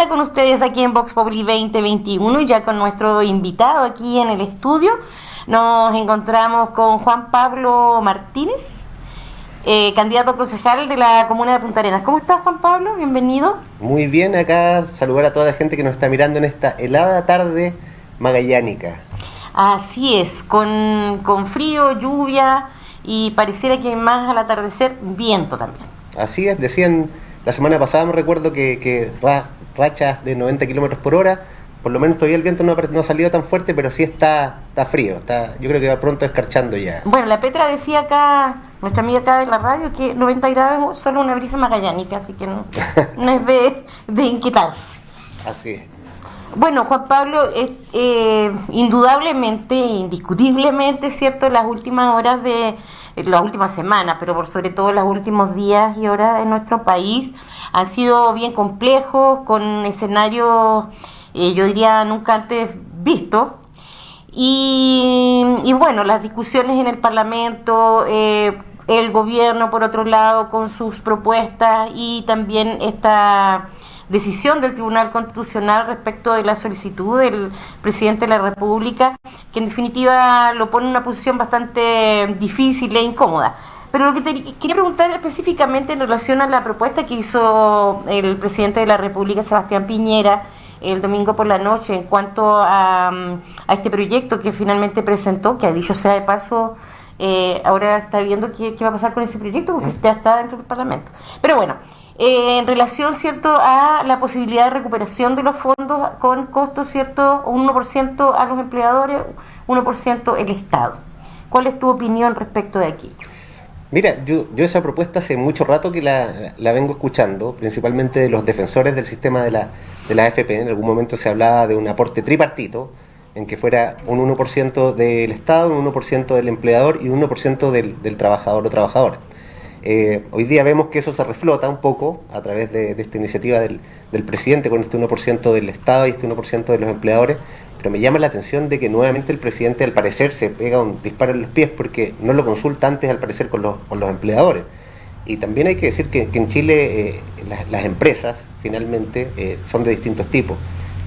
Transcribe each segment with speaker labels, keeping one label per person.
Speaker 1: vuelta con ustedes aquí en Vox Populi 2021, ya con nuestro invitado aquí en el estudio. Nos encontramos con Juan Pablo Martínez, candidato a concejal de la comuna de Punta Arenas. ¿Cómo estás, Juan Pablo? Bienvenido.
Speaker 2: Muy bien, acá saludar a toda la gente que nos está mirando en esta helada tarde magallánica.
Speaker 1: Así es, con frío, lluvia y pareciera que más al atardecer, viento también.
Speaker 2: Así es, decían la semana pasada, me recuerdo que rachas de 90 kilómetros por hora, por lo menos todavía el viento no ha salido tan fuerte, pero sí está frío, yo creo que va pronto escarchando ya.
Speaker 1: Bueno, la Petra decía acá, nuestra amiga acá de la radio, que 90 grados es solo una brisa magallánica, así que no es de inquietarse.
Speaker 2: Así es.
Speaker 1: Bueno, Juan Pablo, indudablemente, indiscutiblemente, cierto, las últimas horas las últimas semanas, pero por sobre todo los últimos días y horas en nuestro país han sido bien complejos, con escenarios, yo diría, nunca antes vistos. Y bueno, las discusiones en el Parlamento, el gobierno, por otro lado, con sus propuestas y también esta decisión del Tribunal Constitucional respecto de la solicitud del presidente de la República, que en definitiva lo pone en una posición bastante difícil e incómoda. Pero lo que te quería preguntar específicamente en relación a la propuesta que hizo el presidente de la República, Sebastián Piñera, el domingo por la noche, en cuanto a este proyecto que finalmente presentó, que dicho sea de paso, ahora está viendo qué va a pasar con ese proyecto, porque ya está dentro del Parlamento. Pero bueno, en relación, ¿cierto?, a la posibilidad de recuperación de los fondos con costos, ¿cierto?, un 1% a los empleadores, 1% el Estado. ¿Cuál es tu opinión respecto de aquello?
Speaker 2: Mira, yo esa propuesta hace mucho rato que la vengo escuchando, principalmente de los defensores del sistema de la AFP. En algún momento se hablaba de un aporte tripartito, en que fuera un 1% del Estado, un 1% del empleador y un 1% del trabajador o trabajadora. Hoy día vemos que eso se reflota un poco a través de esta iniciativa del presidente con este 1% del Estado y este 1% de los empleadores, pero me llama la atención de que nuevamente el presidente al parecer se pega un disparo en los pies porque no lo consulta antes al parecer con los empleadores. Y también hay que decir que en Chile las empresas finalmente son de distintos tipos.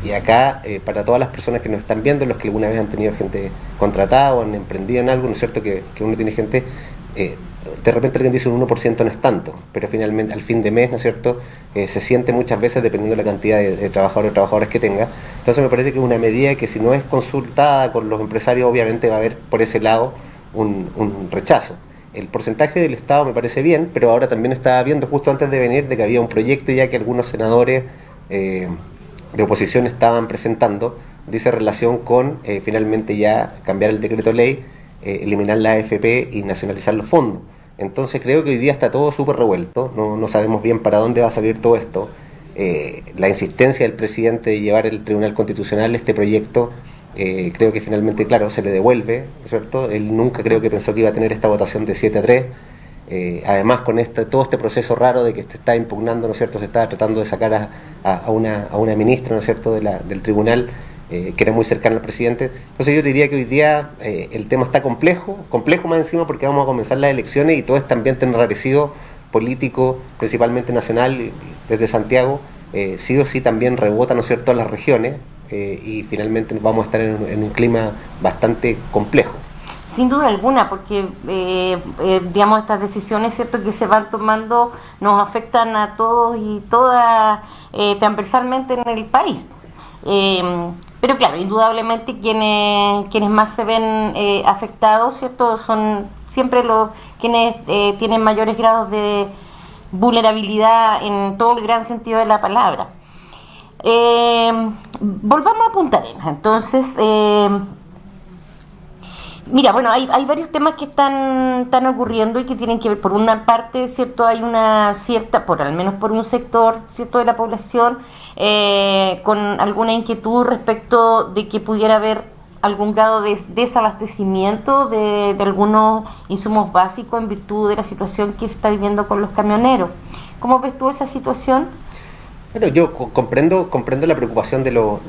Speaker 2: Y acá, para todas las personas que nos están viendo, los que alguna vez han tenido gente contratada o han emprendido en algo, ¿no es cierto?, que uno tiene gente, de repente alguien dice un 1% no es tanto, pero finalmente al fin de mes, ¿no es cierto?, se siente muchas veces dependiendo de la cantidad de trabajadores o trabajadoras que tenga. Entonces me parece que es una medida que si no es consultada con los empresarios, obviamente va a haber por ese lado un rechazo. El porcentaje del Estado me parece bien, pero ahora también estaba viendo justo antes de venir de que había un proyecto ya que algunos senadores de oposición estaban presentando, dice relación con finalmente ya cambiar el decreto ley, eliminar la AFP y nacionalizar los fondos. Entonces creo que hoy día está todo súper revuelto, no sabemos bien para dónde va a salir todo esto. La insistencia del presidente de llevar al Tribunal Constitucional este proyecto, creo que finalmente, claro, se le devuelve, ¿cierto? Él nunca creo que pensó que iba a tener esta votación de 7-3. Además con todo este proceso raro de que se está impugnando, ¿no es cierto?, se está tratando de sacar a una ministra, ¿no es cierto?, del tribunal, que era muy cercana al presidente. Entonces yo diría que hoy día el tema está complejo más encima porque vamos a comenzar las elecciones y todo este ambiente enrarecido político, principalmente nacional, desde Santiago, sí o sí también rebota, ¿no es cierto?, a las regiones, y finalmente vamos a estar en un clima bastante complejo.
Speaker 1: Sin duda alguna, porque digamos, estas decisiones, cierto, que se van tomando nos afectan a todos y todas transversalmente en el país. Pero claro, indudablemente quienes más se ven afectados, cierto, son siempre quienes tienen mayores grados de vulnerabilidad en todo el gran sentido de la palabra. Volvamos a Punta Arenas. Entonces, mira, bueno, hay varios temas que están ocurriendo y que tienen que ver, por una parte, cierto, hay una cierta, al menos por un sector, cierto, de la población, con alguna inquietud respecto de que pudiera haber algún grado de desabastecimiento de algunos insumos básicos en virtud de la situación que se está viviendo con los camioneros. ¿Cómo ves tú esa situación?
Speaker 2: Bueno, yo comprendo la preocupación de los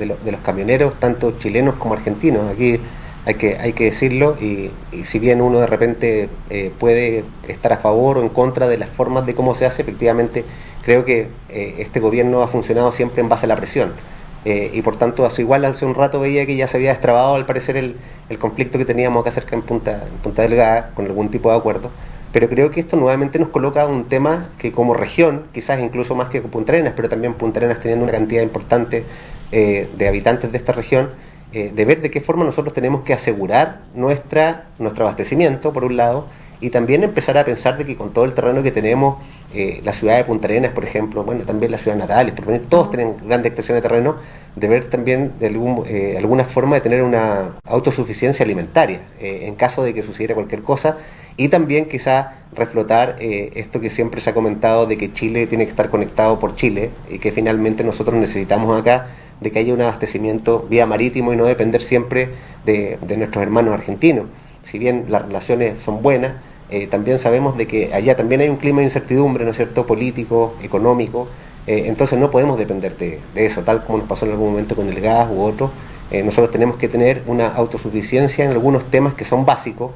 Speaker 2: camioneros, tanto chilenos como argentinos. Aquí hay que decirlo, y si bien uno de repente puede estar a favor o en contra de las formas de cómo se hace, efectivamente creo que este gobierno ha funcionado siempre en base a la presión. Y por tanto, igual hace un rato veía que ya se había destrabado al parecer el conflicto que teníamos acá cerca en Punta Delgada, con algún tipo de acuerdo. Pero creo que esto nuevamente nos coloca un tema que como región, quizás incluso más que Punta Arenas, pero también Punta Arenas teniendo una cantidad importante de habitantes de esta región, de ver de qué forma nosotros tenemos que asegurar nuestro abastecimiento, por un lado, y también empezar a pensar de que con todo el terreno que tenemos, la ciudad de Punta Arenas, por ejemplo, bueno, también la ciudad de Natales, por venir, todos tienen grandes extensiones de terreno, de ver también de alguna forma de tener una autosuficiencia alimentaria, en caso de que sucediera cualquier cosa, y también quizá reflotar esto que siempre se ha comentado de que Chile tiene que estar conectado por Chile, y que finalmente nosotros necesitamos acá de que haya un abastecimiento vía marítimo y no depender siempre de nuestros hermanos argentinos. Si bien las relaciones son buenas, también sabemos de que allá también hay un clima de incertidumbre, ¿no es cierto?, político, económico, entonces no podemos depender de eso, tal como nos pasó en algún momento con el gas u otro. Nosotros tenemos que tener una autosuficiencia en algunos temas que son básicos,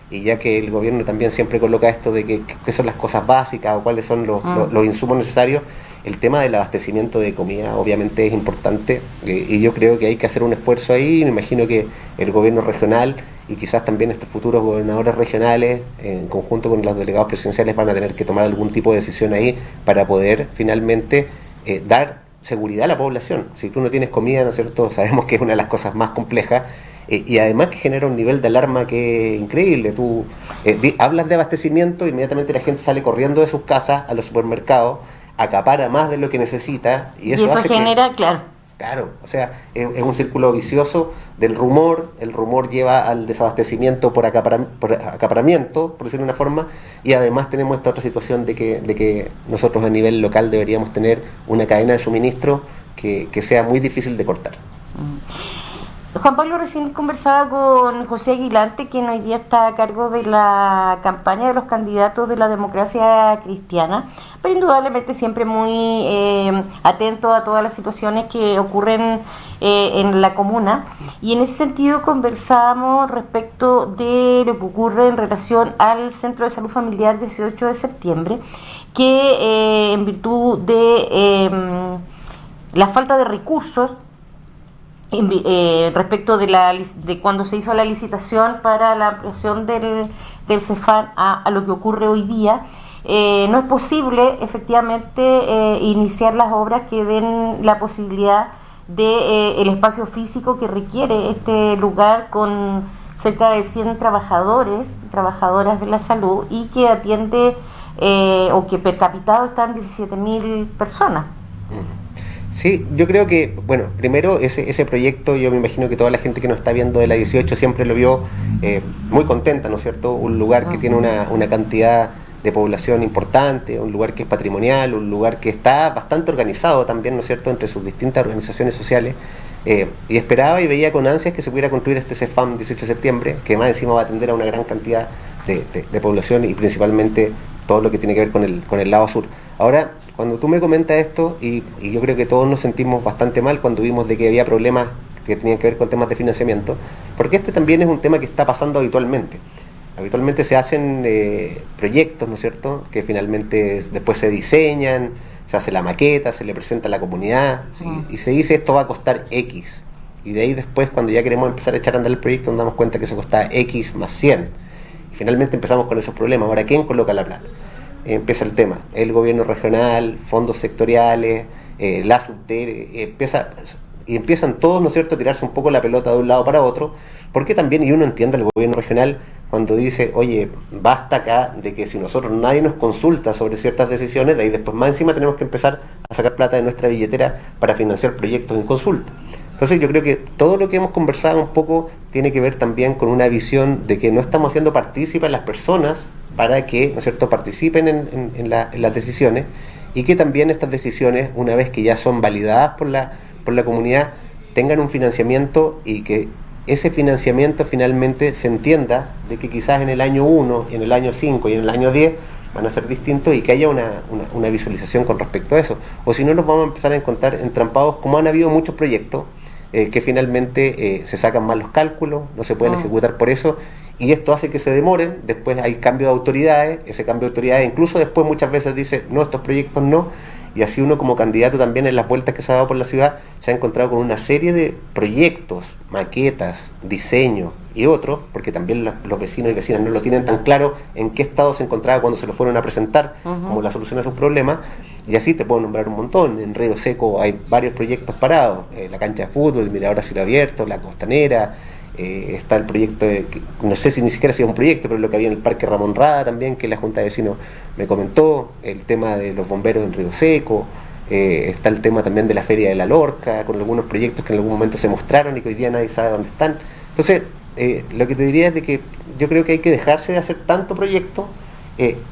Speaker 2: y ya que el gobierno también siempre coloca esto de qué son las cosas básicas o cuáles son los insumos necesarios, el tema del abastecimiento de comida obviamente es importante, y yo creo que hay que hacer un esfuerzo ahí. Me imagino que el gobierno regional y quizás también estos futuros gobernadores regionales, en conjunto con los delegados presidenciales, van a tener que tomar algún tipo de decisión ahí para poder finalmente dar seguridad a la población. Si tú no tienes comida, ¿no es cierto?, sabemos que es una de las cosas más complejas, y además que genera un nivel de alarma que es increíble. Tú hablas de abastecimiento, inmediatamente la gente sale corriendo de sus casas a los supermercados, acapara más de lo que necesita, y eso hace
Speaker 1: genera,
Speaker 2: que, claro, o sea, es un círculo vicioso del rumor. El rumor lleva al desabastecimiento por acaparamiento, por decirlo de una forma, y además tenemos esta otra situación de que nosotros a nivel local deberíamos tener una cadena de suministro que sea muy difícil de cortar.
Speaker 1: Juan Pablo, recién conversaba con José Aguilante, quien hoy día está a cargo de la campaña de los candidatos de la democracia cristiana, pero indudablemente siempre muy atento a todas las situaciones que ocurren en la comuna, y en ese sentido conversábamos respecto de lo que ocurre en relación al Centro de Salud Familiar 18 de septiembre, que en virtud de la falta de recursos, respecto de cuando se hizo la licitación para la ampliación del CEFAM a lo que ocurre hoy día, no es posible efectivamente iniciar las obras que den la posibilidad de el espacio físico que requiere este lugar, con cerca de 100 trabajadoras de la salud, y que atiende o que per capita están 17.000 personas.
Speaker 2: Sí, yo creo que, bueno, primero ese proyecto, yo me imagino que toda la gente que nos está viendo de la 18 siempre lo vio muy contenta, ¿no es cierto? Un lugar que tiene una cantidad de población importante, un lugar que es patrimonial, un lugar que está bastante organizado también, ¿no es cierto?, entre sus distintas organizaciones sociales, y esperaba y veía con ansias que se pudiera construir este CEFAM 18 de septiembre, que más encima va a atender a una gran cantidad de población, y principalmente todo lo que tiene que ver con el lado sur. Ahora, cuando tú me comentas esto, y yo creo que todos nos sentimos bastante mal cuando vimos de que había problemas que tenían que ver con temas de financiamiento, porque este también es un tema que está pasando habitualmente. Habitualmente se hacen proyectos, ¿no es cierto?, que finalmente después se diseñan, se hace la maqueta, se le presenta a la comunidad, ¿sí? Y se dice esto va a costar X. Y de ahí después, cuando ya queremos empezar a echar a andar el proyecto, nos damos cuenta que eso costaba X más 100. Y finalmente empezamos con esos problemas. Ahora, ¿quién coloca la plata? Empieza el tema, el gobierno regional, fondos sectoriales, la SUTER, empiezan todos, ¿no es cierto?, a tirarse un poco la pelota de un lado para otro, porque también, y uno entiende al gobierno regional cuando dice, oye, basta acá de que si nosotros nadie nos consulta sobre ciertas decisiones, de ahí después más encima tenemos que empezar a sacar plata de nuestra billetera para financiar proyectos en consulta. Entonces yo creo que todo lo que hemos conversado un poco tiene que ver también con una visión de que no estamos haciendo partícipes a las personas para que, ¿no es cierto?, participen en las decisiones, y que también estas decisiones, una vez que ya son validadas por la comunidad, tengan un financiamiento, y que ese financiamiento finalmente se entienda de que quizás en el año 1, en el año 5 y en el año 10 van a ser distintos, y que haya una visualización con respecto a eso. O si no, nos vamos a empezar a encontrar entrampados, como han habido muchos proyectos que finalmente se sacan mal los cálculos, no se pueden ejecutar por eso, y esto hace que se demoren. Después hay cambio de autoridades, ese cambio de autoridades incluso después muchas veces dice, no, estos proyectos no, y así uno como candidato también en las vueltas que se ha dado por la ciudad se ha encontrado con una serie de proyectos, maquetas, diseños y otros, porque también los vecinos y vecinas no lo tienen tan claro en qué estado se encontraba cuando se lo fueron a presentar como la solución a sus problemas, y así te puedo nombrar un montón. En Río Seco hay varios proyectos parados, la cancha de fútbol, el mirador a cielo abierto, la costanera, está el proyecto no sé si ni siquiera ha sido un proyecto, pero lo que había en el Parque Ramón Rada también, que la Junta de Vecinos me comentó, el tema de los bomberos en Río Seco, está el tema también de la Feria de la Lorca, con algunos proyectos que en algún momento se mostraron y que hoy día nadie sabe dónde están. Entonces, lo que te diría es de que yo creo que hay que dejarse de hacer tanto proyecto,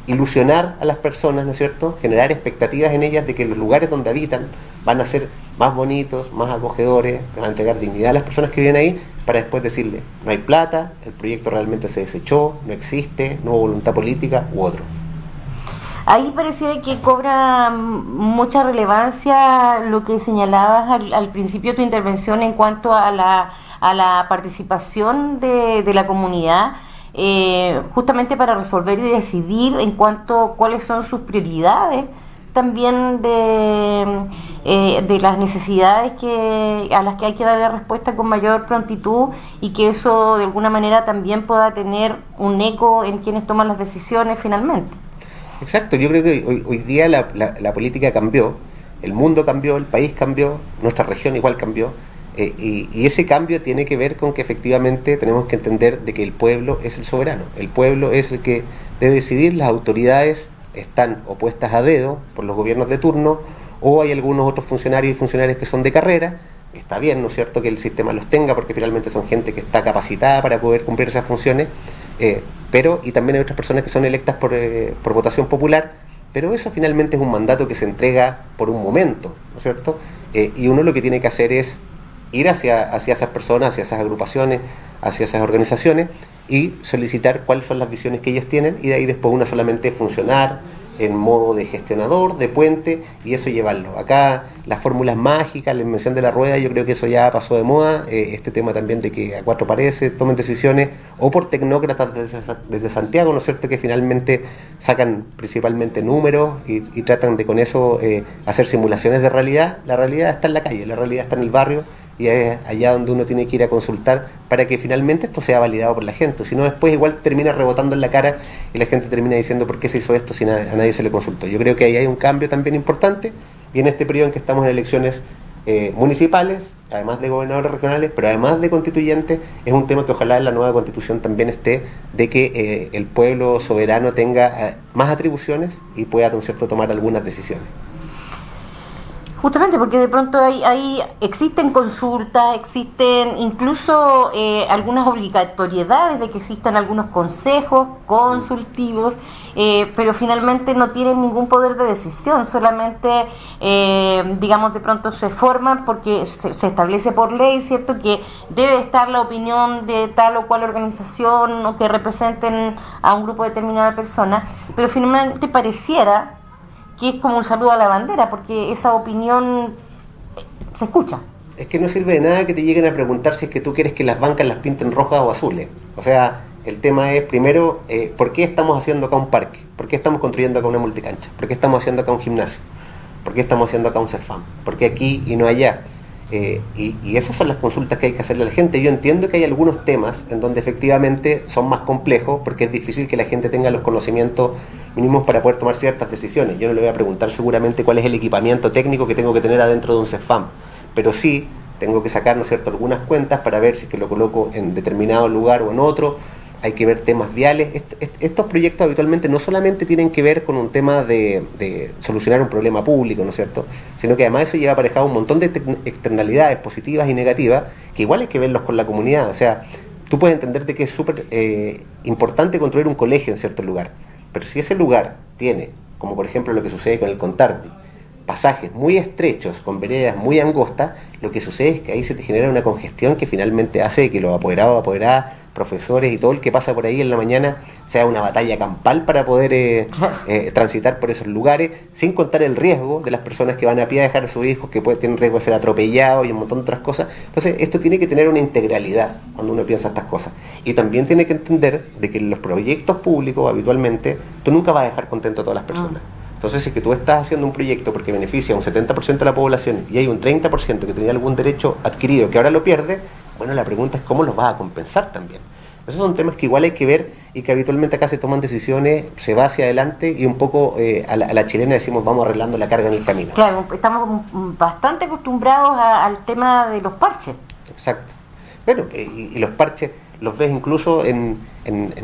Speaker 2: ilusionar a las personas, ¿no es cierto?, generar expectativas en ellas de que los lugares donde habitan van a ser más bonitos, más acogedores, van a entregar dignidad a las personas que viven ahí, para después decirle, no hay plata, el proyecto realmente se desechó, no existe, no hubo voluntad política u otro.
Speaker 1: Ahí pareciera que cobra mucha relevancia lo que señalabas al principio de tu intervención en cuanto a la participación de la comunidad, justamente para resolver y decidir en cuanto a cuáles son sus prioridades, también de las necesidades a las que hay que darle respuesta con mayor prontitud, y que eso de alguna manera también pueda tener un eco en quienes toman las decisiones finalmente.
Speaker 2: Exacto, yo creo que hoy día la política cambió, el mundo cambió, el país cambió, nuestra región igual cambió, y ese cambio tiene que ver con que efectivamente tenemos que entender de que el pueblo es el soberano, el pueblo es el que debe decidir. Las autoridades están opuestas a dedo por los gobiernos de turno, o hay algunos otros funcionarios y funcionarias que son de carrera. Está bien, ¿no es cierto?, que el sistema los tenga, porque finalmente son gente que está capacitada para poder cumplir esas funciones, pero y también hay otras personas que son electas por votación popular, pero eso finalmente es un mandato que se entrega por un momento, ¿no es cierto?, y uno lo que tiene que hacer es ir hacia esas personas, hacia esas agrupaciones, hacia esas organizaciones, y solicitar cuáles son las visiones que ellos tienen, y de ahí después uno solamente funcionar en modo de gestionador, de puente, y eso llevarlo. Acá las fórmulas mágicas, la invención de la rueda, yo creo que eso ya pasó de moda, este tema también de que a cuatro paredes se tomen decisiones, o por tecnócratas desde Santiago, ¿no es cierto?, que finalmente sacan principalmente números y tratan de con eso hacer simulaciones de realidad. La realidad está en la calle, la realidad está en el barrio, y es allá donde uno tiene que ir a consultar para que finalmente esto sea validado por la gente. Si no, después igual termina rebotando en la cara y la gente termina diciendo por qué se hizo esto si a nadie se le consultó. Yo creo que ahí hay un cambio también importante, y en este periodo en que estamos en elecciones municipales, además de gobernadores regionales, pero además de constituyentes, es un tema que ojalá en la nueva constitución también esté, de que el pueblo soberano tenga más atribuciones y pueda, ¿no es cierto?, tomar algunas decisiones.
Speaker 1: Justamente porque de pronto existen consultas, existen incluso algunas obligatoriedades de que existan algunos consejos consultivos, pero finalmente no tienen ningún poder de decisión, solamente, digamos, de pronto se forman porque se establece por ley, ¿cierto?, que debe estar la opinión de tal o cual organización o que representen a un grupo determinado de personas, pero finalmente pareciera que es como un saludo a la bandera, porque esa opinión se escucha.
Speaker 2: Es que no sirve de nada que te lleguen a preguntar si es que tú quieres que las bancas las pinten rojas o azules. O sea, el tema es, primero, ¿por qué estamos haciendo acá un parque? ¿Por qué estamos construyendo acá una multicancha? ¿Por qué estamos haciendo acá un gimnasio? ¿Por qué estamos haciendo acá un CEFAM? ¿Por qué aquí y no allá? Y esas son las consultas que hay que hacerle a la gente. Yo entiendo que hay algunos temas en donde efectivamente son más complejos, porque es difícil que la gente tenga los conocimientos mínimos para poder tomar ciertas decisiones. Yo no le voy a preguntar seguramente cuál es el equipamiento técnico que tengo que tener adentro de un CEFAM, pero sí tengo que sacar, ¿no es cierto?, algunas cuentas para ver si es que lo coloco en determinado lugar o en otro. Hay que ver temas viales. Estos proyectos habitualmente no solamente tienen que ver con un tema de solucionar un problema público, ¿no es cierto?, sino que además eso lleva aparejado un montón de externalidades positivas y negativas, que igual hay que verlos con la comunidad. O sea, tú puedes entender de que es súper importante construir un colegio en cierto lugar, pero si ese lugar tiene, como por ejemplo lo que sucede con el Contardi, pasajes muy estrechos, con veredas muy angostas, lo que sucede es que ahí se te genera una congestión que finalmente hace que los apoderados, profesores y todo el que pasa por ahí en la mañana sea una batalla campal para poder transitar por esos lugares, sin contar el riesgo de las personas que van a pie a dejar a sus hijos, que tienen riesgo de ser atropellados y un montón de otras cosas. Entonces esto tiene que tener una integralidad cuando uno piensa estas cosas, y también tiene que entender de que en los proyectos públicos habitualmente tú nunca vas a dejar contento a todas las personas. Entonces, si es que tú estás haciendo un proyecto porque beneficia a un 70% de la población y hay un 30% que tenía algún derecho adquirido que ahora lo pierde, bueno, la pregunta es cómo los vas a compensar también. Esos son temas que igual hay que ver y que habitualmente acá se toman decisiones, se va hacia adelante y un poco a la chilena decimos vamos arreglando la carga en el camino.
Speaker 1: Claro, estamos bastante acostumbrados al tema de los parches.
Speaker 2: Exacto. Bueno, y los parches los ves incluso en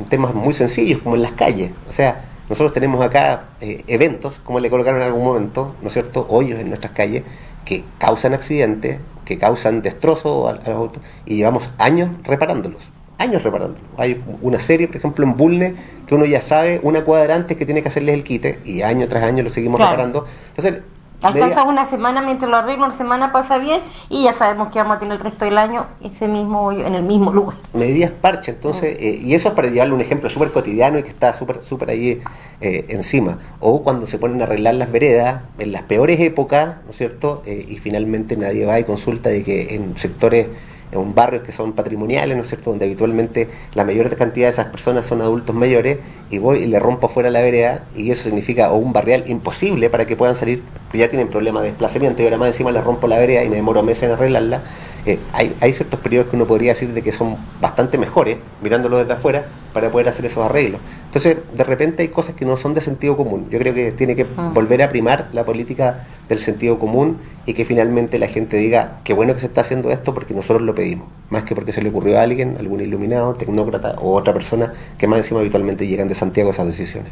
Speaker 2: temas muy sencillos como en las calles. O sea, nosotros tenemos acá eventos, como le colocaron en algún momento, ¿no es cierto?, hoyos en nuestras calles que causan accidentes, que causan destrozos a los autos y llevamos años reparándolos. Hay una serie, por ejemplo, en Bulnes, que uno ya sabe una cuadra antes que tiene que hacerles el quite y año tras año lo seguimos reparando. Entonces,
Speaker 1: alcanza una semana mientras lo arreglo, una semana pasa bien y ya sabemos que vamos a tener el resto del año ese mismo hoyo en el mismo lugar.
Speaker 2: Medidas parche, entonces, y eso es para llevarle un ejemplo súper cotidiano y que está súper ahí encima. O cuando se ponen a arreglar las veredas en las peores épocas, ¿no es cierto? Y finalmente nadie va y consulta de que en sectores, en barrios que son patrimoniales, ¿no es cierto?, donde habitualmente la mayor cantidad de esas personas son adultos mayores, y voy y le rompo afuera la vereda, y eso significa o un barrial imposible para que puedan salir, ya tienen problemas de desplazamiento, y ahora más encima les rompo la vereda y me demoro meses en arreglarla. Hay ciertos periodos que uno podría decir de que son bastante mejores, mirándolo desde afuera, para poder hacer esos arreglos. Entonces, de repente hay cosas que no son de sentido común. Yo creo que tiene que volver a primar la política del sentido común y que finalmente la gente diga, qué bueno que se está haciendo esto porque nosotros lo pedimos, más que porque se le ocurrió a alguien, algún iluminado, tecnócrata o otra persona que más encima habitualmente llegan de Santiago a esas decisiones.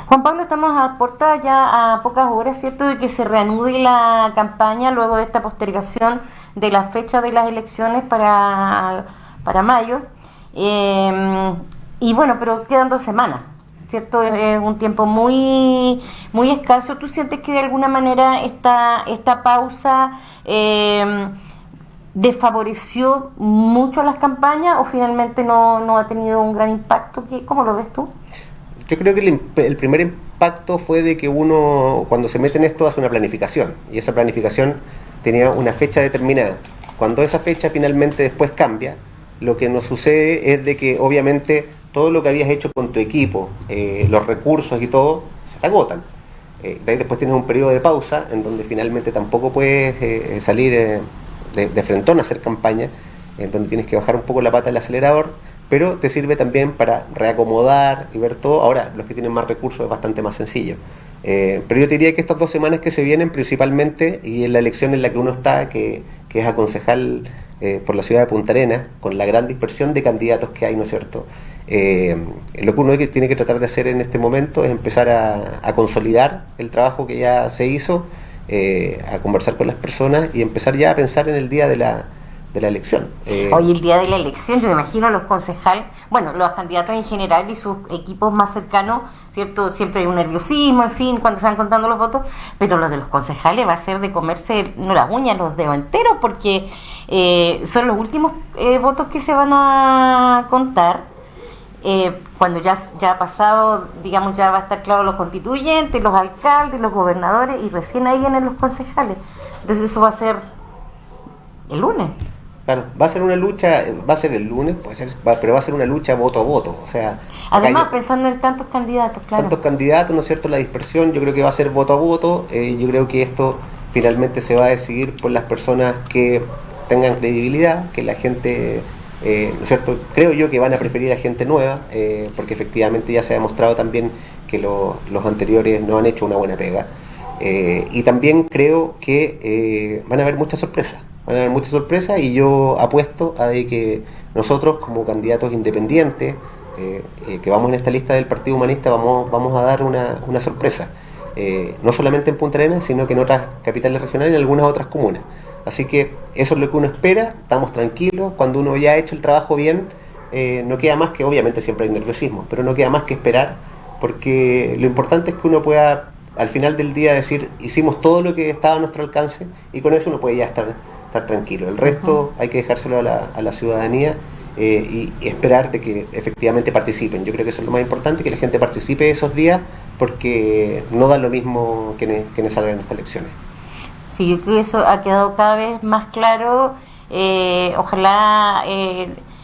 Speaker 1: Juan Pablo, estamos a puerta ya a pocas horas, ¿cierto?, de que se reanude la campaña luego de esta postergación de la fecha de las elecciones para mayo. Y bueno, pero quedan 2 semanas, ¿cierto? Es un tiempo muy escaso. ¿Tú sientes que de alguna manera esta pausa desfavoreció mucho a las campañas o finalmente no ha tenido un gran impacto? ¿Cómo lo ves tú?
Speaker 2: Yo creo que el primer impacto fue de que uno, cuando se mete en esto, hace una planificación, y esa planificación tenía una fecha determinada. Cuando esa fecha finalmente después cambia, lo que nos sucede es de que obviamente todo lo que habías hecho con tu equipo, los recursos y todo, se te agotan. De ahí después tienes un periodo de pausa en donde finalmente tampoco puedes salir de frentón a hacer campaña, en donde tienes que bajar un poco la pata del acelerador, pero te sirve también para reacomodar y ver todo. Ahora, los que tienen más recursos es bastante más sencillo. Pero yo te diría que estas 2 semanas que se vienen principalmente, y en la elección en la que uno está, que es a concejal por la ciudad de Punta Arenas, con la gran dispersión de candidatos que hay, ¿no es cierto? Lo que uno tiene que tratar de hacer en este momento es empezar a consolidar el trabajo que ya se hizo, a conversar con las personas y empezar ya a pensar en el día de la elección.
Speaker 1: Hoy el día de la elección, yo me imagino a los concejales, bueno, los candidatos en general y sus equipos más cercanos, ¿cierto? Siempre hay un nerviosismo, en fin, cuando se van contando los votos, pero los de los concejales va a ser de comerse, no las uñas, los dedos enteros, porque son los últimos votos que se van a contar. Cuando ya ha pasado, digamos, ya va a estar claro los constituyentes, los alcaldes, los gobernadores, y recién ahí vienen los concejales. Entonces eso va a ser el lunes.
Speaker 2: Claro, va a ser una lucha, va a ser el lunes, pero va a ser una lucha voto a voto. O sea,
Speaker 1: además, pensando en tantos candidatos, claro.
Speaker 2: Tantos candidatos, ¿no es cierto? La dispersión, yo creo que va a ser voto a voto. Yo creo que esto finalmente se va a decidir por las personas que tengan credibilidad, que la gente, ¿no es cierto? Creo yo que van a preferir a gente nueva, porque efectivamente ya se ha demostrado también que los anteriores no han hecho una buena pega. Y también creo que van a haber muchas sorpresas. Y yo apuesto a de que nosotros como candidatos independientes que vamos en esta lista del Partido Humanista vamos a dar una sorpresa, no solamente en Punta Arenas, sino que en otras capitales regionales y en algunas otras comunas. Así que eso es lo que uno espera, estamos tranquilos, cuando uno ya ha hecho el trabajo bien, no queda más que, obviamente siempre hay nerviosismo, pero no queda más que esperar, porque lo importante es que uno pueda al final del día decir, hicimos todo lo que estaba a nuestro alcance, y con eso uno puede ya estar tranquilo. El resto hay que dejárselo a la ciudadanía, y esperar de que efectivamente participen. Yo creo que eso es lo más importante, que la gente participe esos días, porque no da lo mismo que salgan en estas elecciones.
Speaker 1: Sí, yo creo que eso ha quedado cada vez más claro. Ojalá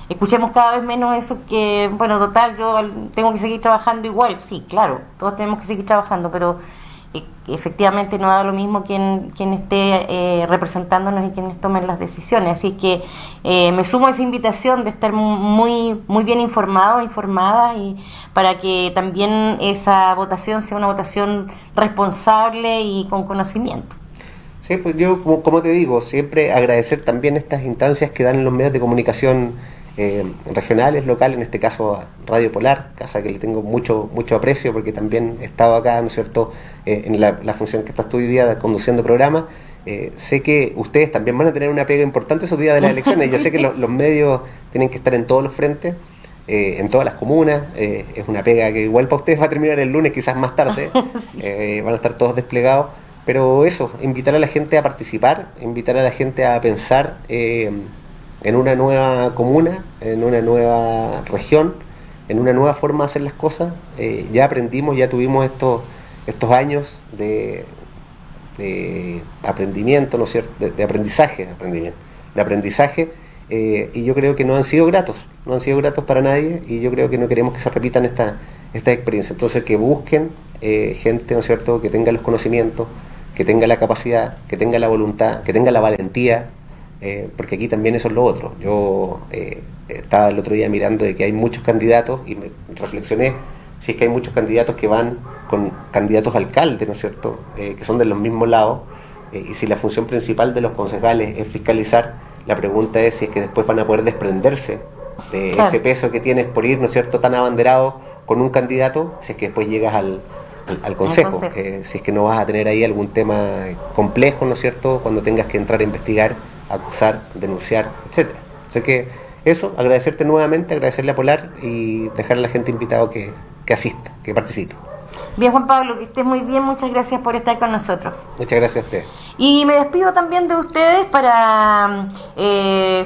Speaker 1: escuchemos cada vez menos eso que, bueno, total, yo tengo que seguir trabajando igual. Sí, claro, todos tenemos que seguir trabajando, pero efectivamente no da lo mismo quien esté representándonos y quienes tomen las decisiones. Así que me sumo a esa invitación de estar muy bien informado, informada, y para que también esa votación sea una votación responsable y con conocimiento.
Speaker 2: Sí, pues yo, como te digo, siempre agradecer también estas instancias que dan en los medios de comunicación regionales, locales, en este caso a Radio Polar, casa que le tengo mucho aprecio, porque también he estado acá, ¿no es cierto?, en la función que estás tú hoy día conduciendo programas. Sé que ustedes también van a tener una pega importante esos días de las elecciones. Yo sé que los medios tienen que estar en todos los frentes, en todas las comunas. Es una pega que igual para ustedes va a terminar el lunes, quizás más tarde. Sí. Van a estar todos desplegados. Pero eso, invitar a la gente a participar, invitar a la gente a pensar en una nueva comuna, en una nueva región, en una nueva forma de hacer las cosas. Ya aprendimos, ya tuvimos estos años de aprendimiento, ¿no es cierto?, de aprendizaje, y yo creo que no han sido gratos para nadie, y yo creo que no queremos que se repitan estas experiencias. Entonces, que busquen gente, ¿no es cierto?, que tenga los conocimientos, que tenga la capacidad, que tenga la voluntad, que tenga la valentía, porque aquí también eso es lo otro. Yo estaba el otro día mirando de que hay muchos candidatos y me reflexioné si es que hay muchos candidatos que van con candidatos alcaldes, ¿no es cierto?, que son de los mismos lados, y si la función principal de los concejales es fiscalizar, la pregunta es si es que después van a poder desprenderse de ese peso que tienes por ir, ¿no es cierto?, tan abanderado con un candidato, si es que después llegas al consejo, si es que no vas a tener ahí algún tema complejo, ¿no es cierto?, cuando tengas que entrar a investigar, acusar, denunciar, etcétera. Así que eso, agradecerte nuevamente, agradecerle a Polar y dejar a la gente invitado que asista, que participe.
Speaker 1: Bien, Juan Pablo, que estés muy bien, muchas gracias por estar con nosotros.
Speaker 2: Muchas gracias a usted.
Speaker 1: Y me despido también de ustedes para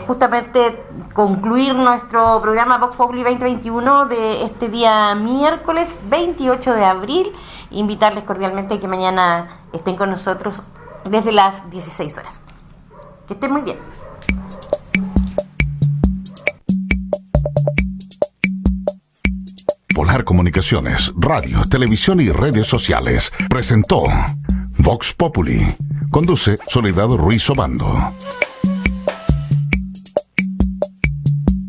Speaker 1: justamente concluir nuestro programa Vox Populi 2021 de este día miércoles 28 de abril. Invitarles cordialmente a que mañana estén con nosotros desde las 16 horas. Que estén muy bien.
Speaker 3: Polar Comunicaciones, radio, televisión y redes sociales presentó Vox Populi. Conduce Soledad Ruiz Obando.